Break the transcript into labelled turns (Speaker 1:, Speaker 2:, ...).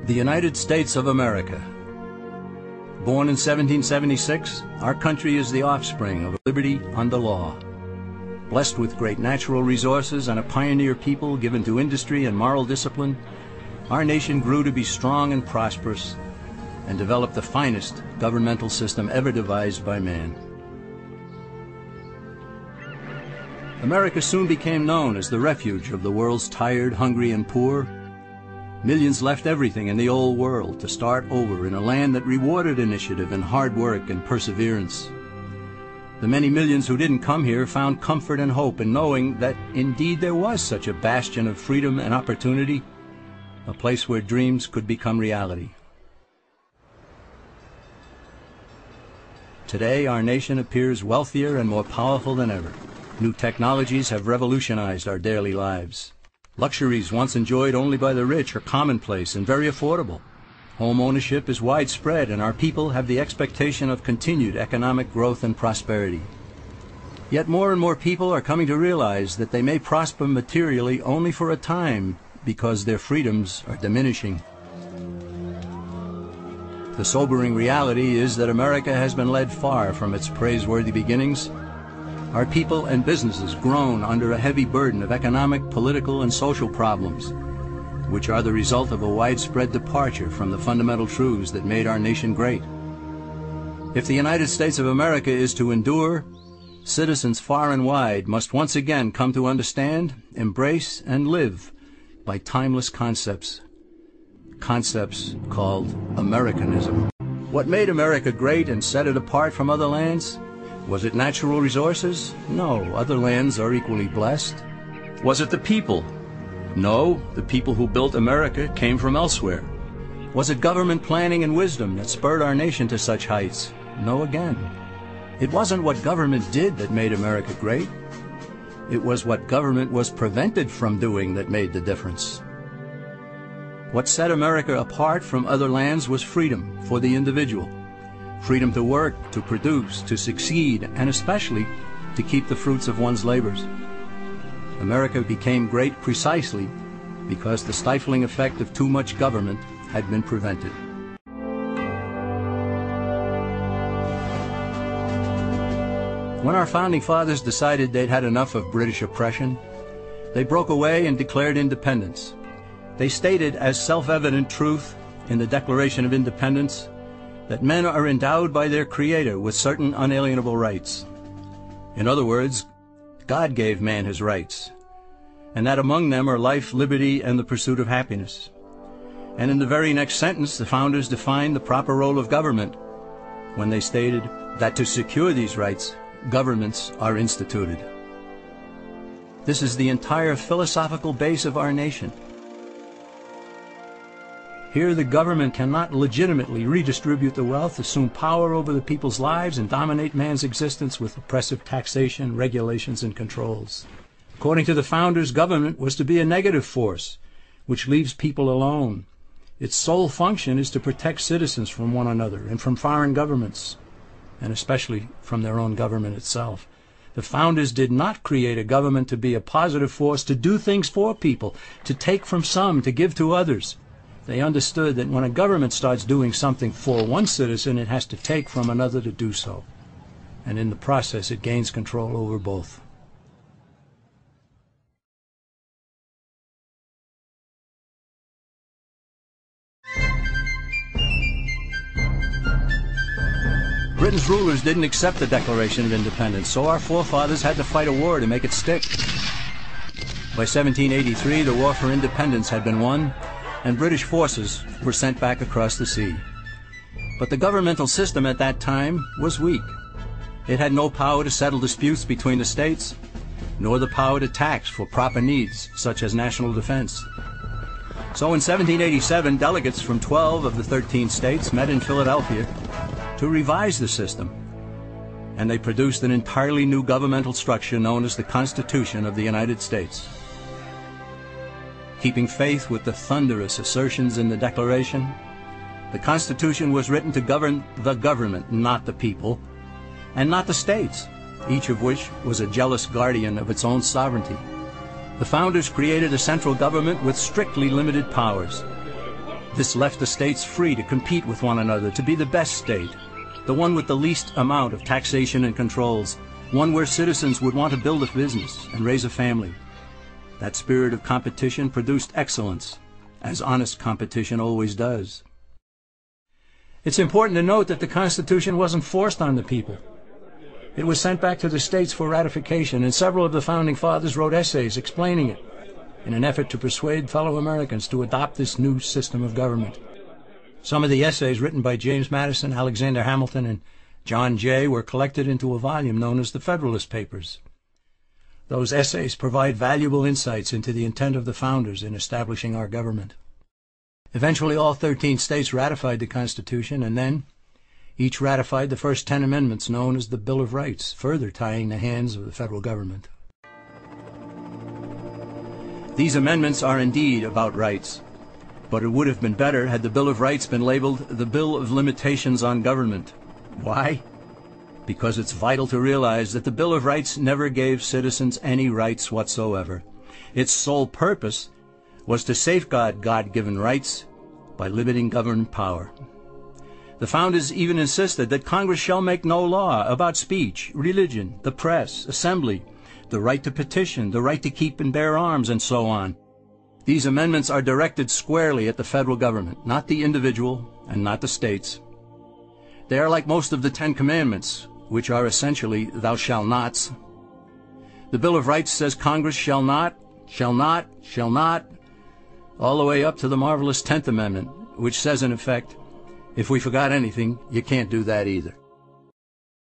Speaker 1: The United States of America. Born in 1776, our country is the offspring of liberty under law. Blessed with great natural resources and a pioneer people given to industry and moral discipline, our nation grew to be strong and prosperous and developed the finest governmental system ever devised by man. America soon became known as the refuge of the world's tired, hungry, and poor. Millions left everything in the old world to start over in a land that rewarded initiative and hard work and perseverance. The many millions who didn't come here found comfort and hope in knowing that indeed there was such a bastion of freedom and opportunity, a place where dreams could become reality. Today, our nation appears wealthier and more powerful than ever. New technologies have revolutionized our daily lives. Luxuries once enjoyed only by the rich are commonplace and very affordable. Home ownership is widespread, and our people have the expectation of continued economic growth and prosperity. Yet more and more people are coming to realize that they may prosper materially only for a time because their freedoms are diminishing. The sobering reality is that America has been led far from its praiseworthy beginnings. Our people and businesses groan under a heavy burden of economic, political, and social problems, which are the result of a widespread departure from the fundamental truths that made our nation great. If the United States of America is to endure, citizens far and wide must once again come to understand, embrace, and live by timeless concepts called Americanism. What made America great and set it apart from other lands? Was it natural resources? No, other lands are equally blessed. Was it the people? No, the people who built America came from elsewhere. Was it government planning and wisdom that spurred our nation to such heights? No again. It wasn't what government did that made America great. It was what government was prevented from doing that made the difference. What set America apart from other lands was freedom for the individual. Freedom to work, to produce, to succeed, and especially to keep the fruits of one's labors. America became great precisely because the stifling effect of too much government had been prevented. When our founding fathers decided they'd had enough of British oppression, they broke away and declared independence. They stated as self-evident truth in the Declaration of Independence that men are endowed by their Creator with certain unalienable rights. In other words, God gave man his rights, and that among them are life, liberty, and the pursuit of happiness. And in the very next sentence, the founders defined the proper role of government when they stated that to secure these rights, governments are instituted. This is the entire philosophical base of our nation. Here the government cannot legitimately redistribute the wealth, assume power over the people's lives, and dominate man's existence with oppressive taxation, regulations, and controls. According to the founders, government was to be a negative force, which leaves people alone. Its sole function is to protect citizens from one another and from foreign governments, and especially from their own government itself. The founders did not create a government to be a positive force, to do things for people, to take from some, to give to others. They understood that when a government starts doing something for one citizen, it has to take from another to do so. And in the process, it gains control over both. Britain's rulers didn't accept the Declaration of Independence, so our forefathers had to fight a war to make it stick. By 1783, the War for Independence had been won, and British forces were sent back across the sea. But the governmental system at that time was weak. It had no power to settle disputes between the states, nor the power to tax for proper needs, such as national defense. So in 1787, delegates from 12 of the 13 states met in Philadelphia to revise the system, and they produced an entirely new governmental structure known as the Constitution of the United States. Keeping faith with the thunderous assertions in the Declaration, the Constitution was written to govern the government, not the people, and not the states, each of which was a jealous guardian of its own sovereignty. The founders created a central government with strictly limited powers. This left the states free to compete with one another to be the best state, the one with the least amount of taxation and controls, one where citizens would want to build a business and raise a family. That spirit of competition produced excellence, as honest competition always does. It's important to note that the Constitution wasn't forced on the people. It was sent back to the states for ratification, and several of the Founding Fathers wrote essays explaining it in an effort to persuade fellow Americans to adopt this new system of government. Some of the essays written by James Madison, Alexander Hamilton, and John Jay were collected into a volume known as the Federalist Papers. Those essays provide valuable insights into the intent of the founders in establishing our government. Eventually, all 13 states ratified the Constitution, and then each ratified the first 10 amendments known as the Bill of Rights, further tying the hands of the federal government. These amendments are indeed about rights, but it would have been better had the Bill of Rights been labeled the Bill of Limitations on Government. Why? Because it's vital to realize that the Bill of Rights never gave citizens any rights whatsoever. Its sole purpose was to safeguard God-given rights by limiting government power. The founders even insisted that Congress shall make no law about speech, religion, the press, assembly, the right to petition, the right to keep and bear arms, and so on. These amendments are directed squarely at the federal government, not the individual and not the states. They are like most of the 10 Commandments, which are essentially thou shalt nots. The Bill of Rights says Congress shall not, all the way up to the marvelous 10th Amendment, which says in effect, if we forgot anything, you can't do that either.